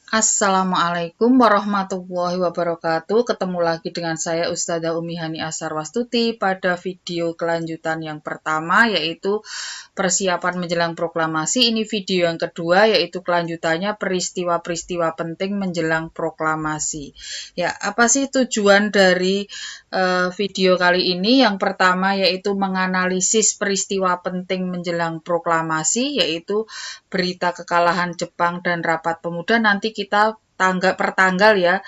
Assalamualaikum warahmatullahi wabarakatuh. Ketemu lagi dengan saya Ustazah Umi Hani Asarwastuti pada video kelanjutan yang pertama, yaitu persiapan menjelang proklamasi. Ini video yang kedua, yaitu kelanjutannya peristiwa-peristiwa penting menjelang proklamasi. Ya, apa sih tujuan dari video kali ini? Yang pertama yaitu menganalisis peristiwa penting menjelang proklamasi, yaitu berita kekalahan Jepang dan Rapat Pemuda. Nanti kita per tanggal ya.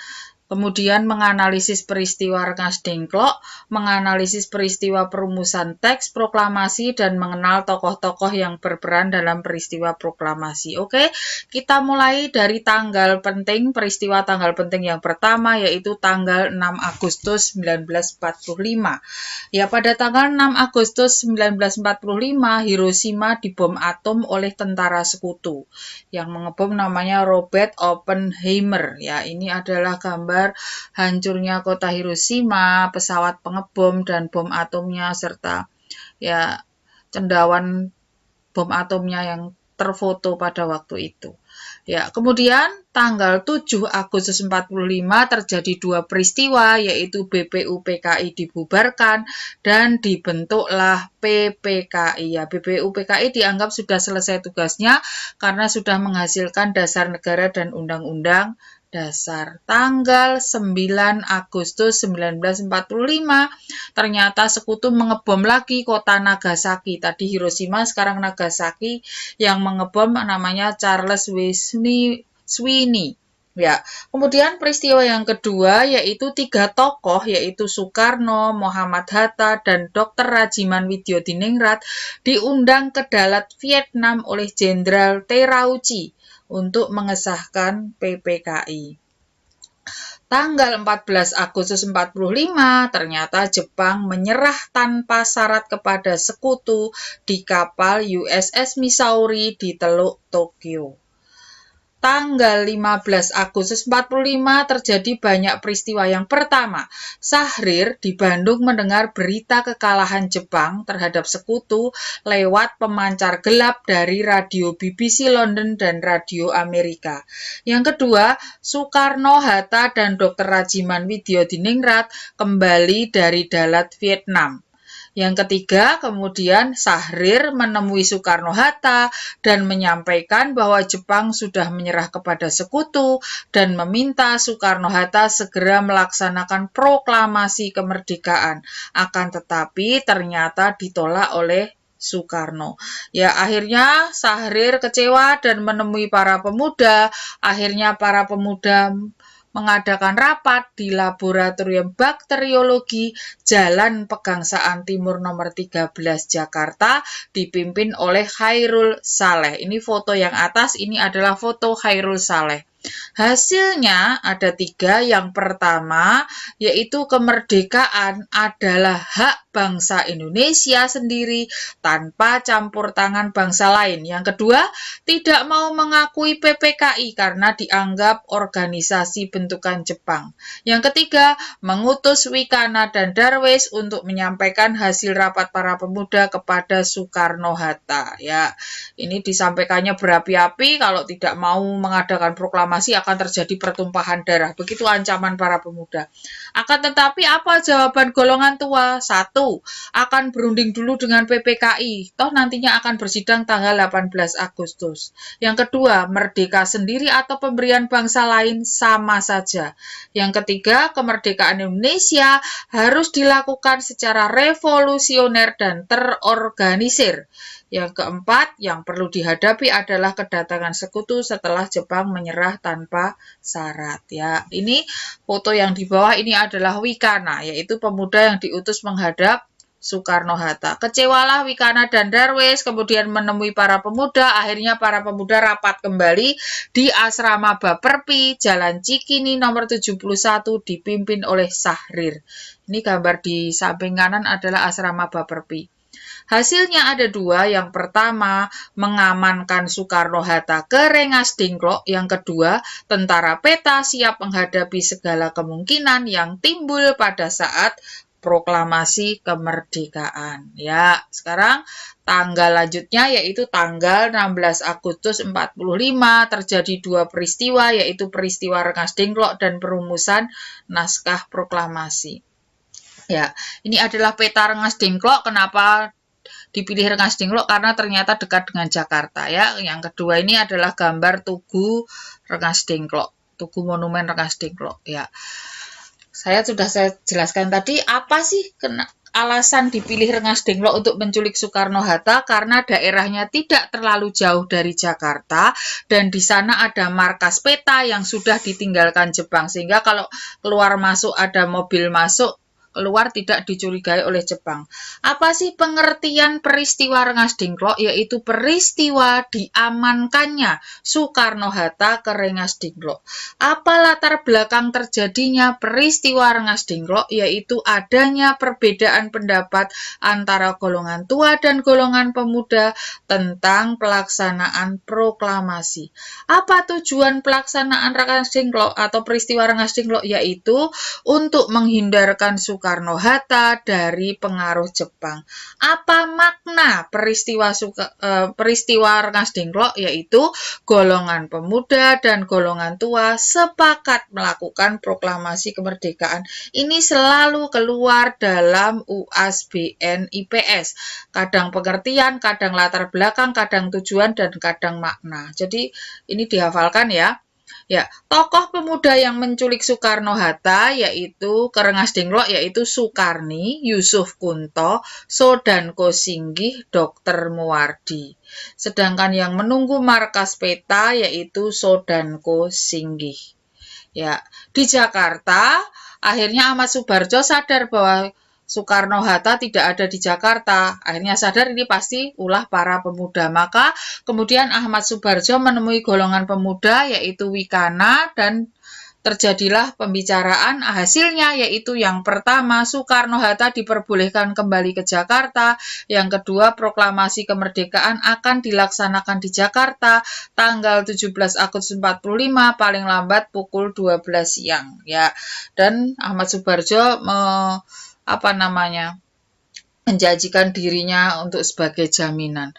Kemudian menganalisis peristiwa Rengas Dengklok, menganalisis peristiwa perumusan teks proklamasi, dan mengenal tokoh-tokoh yang berperan dalam peristiwa proklamasi. Oke, kita mulai dari peristiwa tanggal penting yang pertama, yaitu tanggal 6 Agustus 1945. Ya, pada tanggal 6 Agustus 1945, Hiroshima dibom atom oleh tentara sekutu. Yang mengebom namanya Robert Oppenheimer. Ya, ini adalah gambar hancurnya kota Hiroshima, pesawat pengebom dan bom atomnya, serta ya cendawan bom atomnya yang terfoto pada waktu itu. Ya, kemudian tanggal 7 Agustus 45 terjadi dua peristiwa, yaitu BPUPKI dibubarkan dan dibentuklah PPKI. Ya, BPUPKI dianggap sudah selesai tugasnya karena sudah menghasilkan dasar negara dan undang-undang dasar. Tanggal 9 Agustus 1945, ternyata sekutu mengebom lagi kota Nagasaki. Tadi Hiroshima, sekarang Nagasaki. Yang mengebom namanya Charles Sweeney. Ya, kemudian peristiwa yang kedua yaitu tiga tokoh, yaitu Soekarno, Muhammad Hatta, dan Dr. Rajiman Widyodiningrat diundang ke Dalat Vietnam oleh Jenderal Terauchi untuk mengesahkan PPKI. Tanggal 14 Agustus 45, ternyata Jepang menyerah tanpa syarat kepada sekutu di kapal USS Missouri di Teluk Tokyo. Tanggal 15 Agustus 45 terjadi banyak peristiwa. Yang pertama, Syahrir di Bandung mendengar berita kekalahan Jepang terhadap sekutu lewat pemancar gelap dari radio BBC London dan radio Amerika. Yang kedua, Soekarno, Hatta, dan Dr. Rajiman Widyodiningrat kembali dari Dalat Vietnam. Yang ketiga, kemudian Syahrir menemui Soekarno-Hatta dan menyampaikan bahwa Jepang sudah menyerah kepada sekutu dan meminta Soekarno-Hatta segera melaksanakan proklamasi kemerdekaan. Akan tetapi ternyata ditolak oleh Soekarno. Ya, akhirnya Syahrir kecewa dan menemui para pemuda. Akhirnya para pemuda mengadakan rapat di Laboratorium Bakteriologi Jalan Pegangsaan Timur nomor 13 Jakarta, dipimpin oleh Chairul Saleh. Ini foto yang atas, ini adalah foto Chairul Saleh. Hasilnya ada tiga. Yang pertama, yaitu kemerdekaan adalah hak bangsa Indonesia sendiri tanpa campur tangan bangsa lain. Yang kedua, tidak mau mengakui PPKI karena dianggap organisasi bentukan Jepang. Yang ketiga, mengutus Wikana dan Darwis untuk menyampaikan hasil rapat para pemuda kepada Soekarno-Hatta. Ya, ini disampaikannya berapi-api, kalau tidak mau mengadakan proklamasi akan terjadi pertumpahan darah. Begitu ancaman para pemuda. Akan tetapi apa jawaban golongan tua? 1. Akan berunding dulu dengan PPKI. Toh nantinya akan bersidang tanggal 18 Agustus. Yang kedua, merdeka sendiri atau pemberian bangsa lain sama saja. Yang ketiga, kemerdekaan Indonesia harus dilakukan secara revolusioner dan terorganisir. Yang keempat, yang perlu dihadapi adalah kedatangan sekutu setelah Jepang menyerah tanpa syarat. Ya, ini foto yang di bawah ini adalah Wikana, yaitu pemuda yang diutus menghadap Soekarno-Hatta. Kecewalah Wikana dan Darwis, kemudian menemui para pemuda. Akhirnya para pemuda rapat kembali di Asrama Baperpi, Jalan Cikini nomor 71, dipimpin oleh Syahrir. Ini gambar di samping kanan adalah Asrama Baperpi. Hasilnya ada dua. Yang pertama, mengamankan Soekarno-Hatta ke Rengas Dengklok. Yang kedua, tentara peta siap menghadapi segala kemungkinan yang timbul pada saat proklamasi kemerdekaan. Ya, sekarang tanggal lanjutnya yaitu tanggal 16 Agustus 45 terjadi dua peristiwa, yaitu peristiwa Rengas Dengklok dan perumusan naskah proklamasi. Ya, ini adalah peta Rengas Dengklok. Kenapa dipilih Rengas Dengklok? Karena ternyata dekat dengan Jakarta ya. Yang kedua ini adalah gambar Tugu Rengas Dengklok, Tugu Monumen Rengas Dengklok ya. Saya jelaskan tadi apa sih alasan dipilih Rengas Dengklok untuk menculik Soekarno-Hatta, karena daerahnya tidak terlalu jauh dari Jakarta dan di sana ada markas peta yang sudah ditinggalkan Jepang, sehingga kalau keluar masuk ada mobil masuk keluar tidak dicurigai oleh Jepang. Apa sih pengertian peristiwa Rengas Dengklok? Yaitu peristiwa diamankannya Soekarno-Hatta ke Rengas Dengklok. Apa latar belakang terjadinya peristiwa Rengas Dengklok? Yaitu adanya perbedaan pendapat antara golongan tua dan golongan pemuda tentang pelaksanaan proklamasi. Apa tujuan pelaksanaan Rengas Dengklok atau peristiwa Rengas Dengklok? Yaitu untuk menghindarkan Soekarno-Hatta dari pengaruh Jepang. Apa makna peristiwa Rengas Dengklok? Yaitu golongan pemuda dan golongan tua sepakat melakukan proklamasi kemerdekaan. Ini selalu keluar dalam UAS-BN IPS. Kadang pengertian, kadang latar belakang, kadang tujuan, dan kadang makna. Jadi ini dihafalkan ya. Ya, tokoh pemuda yang menculik Soekarno-Hatta yaitu ke Rengas Dengklok yaitu Sukarni, Yusuf Kunto, Sodanko Singgih, Dr. Muwardi. Sedangkan yang menunggu markas peta yaitu Sodanko Singgih. Ya, di Jakarta akhirnya Ahmad Subarjo sadar bahwa Soekarno-Hatta tidak ada di Jakarta. Akhirnya sadar ini pasti ulah para pemuda. Maka kemudian Ahmad Subarjo menemui golongan pemuda yaitu Wikana dan terjadilah pembicaraan. Hasilnya yaitu yang pertama Soekarno-Hatta diperbolehkan kembali ke Jakarta. Yang kedua proklamasi kemerdekaan akan dilaksanakan di Jakarta tanggal 17 Agustus 45 paling lambat pukul 12 siang ya. Dan Ahmad Subarjo menjanjikan dirinya untuk sebagai jaminan.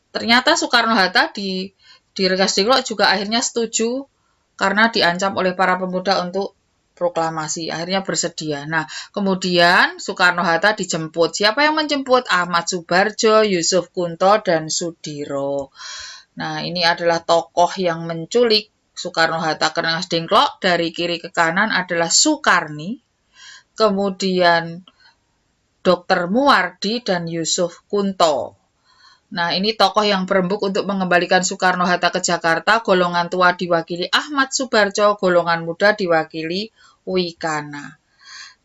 Ternyata Soekarno-Hatta di Rengas Dengklok juga akhirnya setuju karena diancam oleh para pemuda untuk proklamasi. Akhirnya bersedia. Nah, kemudian Soekarno-Hatta dijemput. Siapa yang menjemput? Ahmad Subarjo, Yusuf Kunto, dan Sudiro. Nah, ini adalah tokoh yang menculik Soekarno-Hatta ke Rengas Dengklok. Dari kiri ke kanan adalah Sukarni, kemudian Dr. Muwardi dan Yusuf Kunto. Nah, ini tokoh yang berembuk untuk mengembalikan Soekarno-Hatta ke Jakarta. Golongan tua diwakili Ahmad Subarjo, golongan muda diwakili Wikana.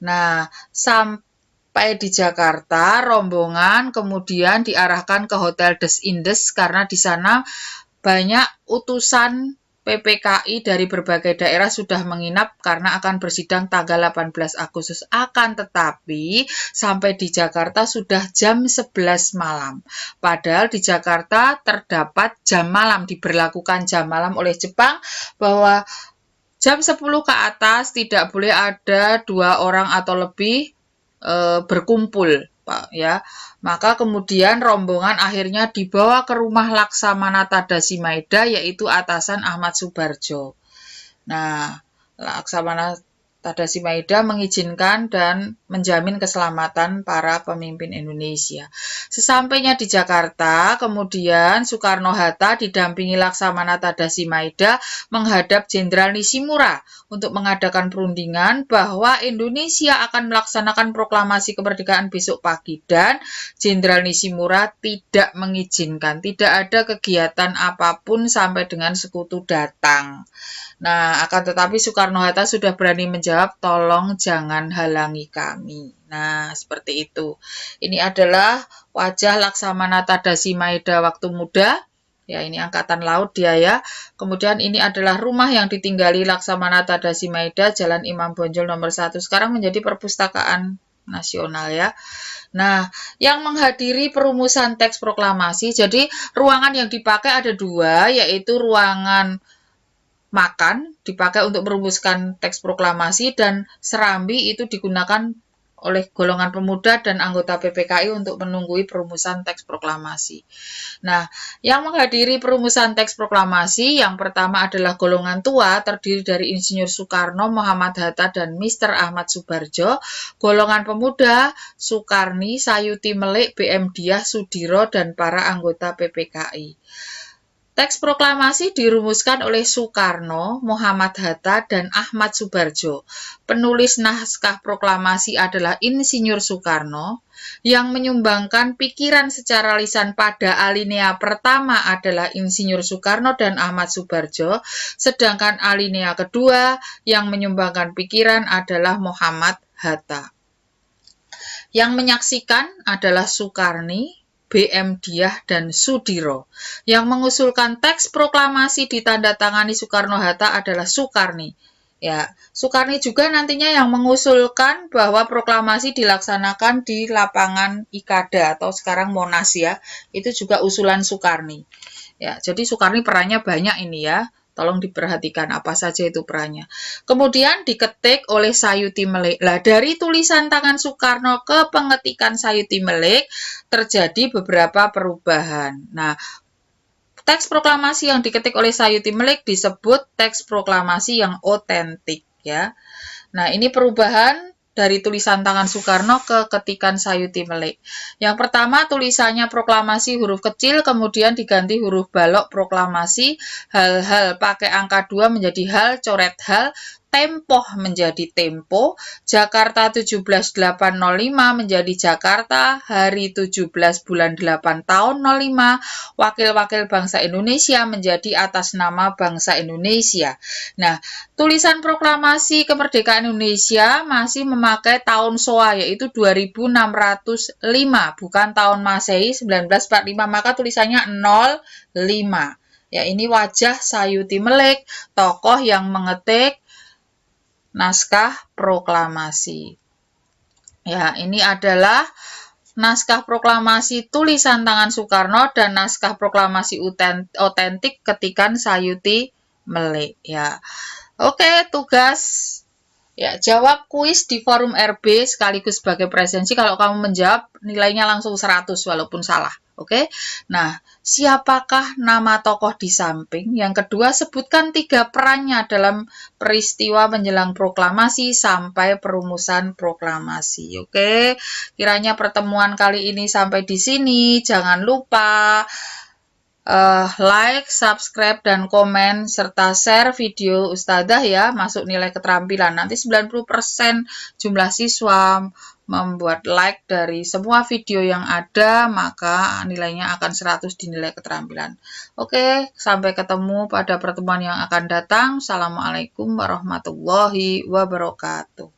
Nah, sampai di Jakarta, rombongan kemudian diarahkan ke Hotel Des Indes karena di sana banyak utusan PPKI dari berbagai daerah sudah menginap karena akan bersidang tanggal 18 Agustus. Akan tetapi sampai di Jakarta sudah jam 11 malam. Padahal di Jakarta terdapat jam malam, diberlakukan jam malam oleh Jepang bahwa jam 10 ke atas tidak boleh ada 2 orang atau lebih berkumpul. Pak ya. Maka kemudian rombongan akhirnya dibawa ke rumah Laksamana Tadasi Maeda yaitu atasan Ahmad Subarjo. Nah, Laksamana Tadasi Maeda mengizinkan dan menjamin keselamatan para pemimpin Indonesia. Sesampainya di Jakarta, kemudian Soekarno-Hatta didampingi Laksamana Tadasi Maeda menghadap Jenderal Nishimura untuk mengadakan perundingan bahwa Indonesia akan melaksanakan proklamasi kemerdekaan besok pagi dan Jenderal Nishimura tidak mengizinkan, tidak ada kegiatan apapun sampai dengan sekutu datang. Nah, akan tetapi Soekarno-Hatta sudah berani menjawab, tolong jangan halangi kami. Nah, seperti itu. Ini adalah wajah Laksamana Tadasi Maeda waktu muda. Ya, ini angkatan laut dia ya. Kemudian ini adalah rumah yang ditinggali Laksamana Tadasi Maeda, Jalan Imam Bonjol nomor 1. Sekarang menjadi perpustakaan nasional ya. Nah, yang menghadiri perumusan teks proklamasi, jadi ruangan yang dipakai ada 2, yaitu ruangan makan dipakai untuk merumuskan teks proklamasi dan serambi itu digunakan oleh golongan pemuda dan anggota PPKI untuk menunggui perumusan teks proklamasi. Nah, yang menghadiri perumusan teks proklamasi yang pertama adalah golongan tua terdiri dari Insinyur Soekarno, Muhammad Hatta, dan Mr. Ahmad Subarjo. Golongan pemuda, Soekarni, Sayuti Melik, BM Diah, Sudiro, dan para anggota PPKI. Teks proklamasi dirumuskan oleh Soekarno, Muhammad Hatta, dan Ahmad Subarjo. Penulis naskah proklamasi adalah Insinyur Soekarno. Yang menyumbangkan pikiran secara lisan pada alinea pertama adalah Insinyur Soekarno dan Ahmad Subarjo, sedangkan alinea kedua yang menyumbangkan pikiran adalah Muhammad Hatta. Yang menyaksikan adalah Soekarni, BM Diah, dan Sudiro. Yang mengusulkan teks proklamasi ditandatangani Soekarno-Hatta adalah Soekarni. Ya, Soekarni juga nantinya yang mengusulkan bahwa proklamasi dilaksanakan di lapangan Ikada atau sekarang Monas ya. Itu juga usulan Soekarni. Ya, jadi Soekarni perannya banyak ini ya. Tolong diperhatikan apa saja itu perannya. Kemudian diketik oleh Sayuti Melik. Lah, dari tulisan tangan Soekarno ke pengetikan Sayuti Melik terjadi beberapa perubahan. Nah, teks proklamasi yang diketik oleh Sayuti Melik disebut teks proklamasi yang otentik ya. Nah, ini perubahan dari tulisan tangan Soekarno ke ketikan Sayuti Melik. Yang pertama tulisannya proklamasi huruf kecil, kemudian diganti huruf balok proklamasi, hal-hal pakai angka 2 menjadi hal, coret hal, tempoh menjadi tempo, Jakarta 17.805 menjadi Jakarta, hari 17 bulan 8 tahun 05, wakil-wakil bangsa Indonesia menjadi atas nama bangsa Indonesia. Nah, tulisan proklamasi kemerdekaan Indonesia masih memakai tahun SOA yaitu 2605, bukan tahun Masehi 1945, maka tulisannya 05. Ya, ini wajah Sayuti Melik, tokoh yang mengetik naskah proklamasi. Ya, ini adalah naskah proklamasi tulisan tangan Soekarno dan naskah proklamasi otentik ketikan Sayuti Melik. Ya, oke, tugas. Ya, jawab kuis di forum RB sekaligus sebagai presensi. Kalau kamu menjawab, nilainya langsung 100 walaupun salah. Oke. Nah, siapakah nama tokoh di samping? Yang kedua, sebutkan 3 perannya dalam peristiwa menjelang proklamasi sampai perumusan proklamasi. Oke. Kiranya pertemuan kali ini sampai di sini. Jangan lupa like, subscribe, dan komen, serta share video Ustadzah ya, masuk nilai keterampilan. Nanti 90% jumlah siswa membuat like dari semua video yang ada, maka nilainya akan 100 di nilai keterampilan. Oke, sampai ketemu pada pertemuan yang akan datang. Assalamualaikum warahmatullahi wabarakatuh.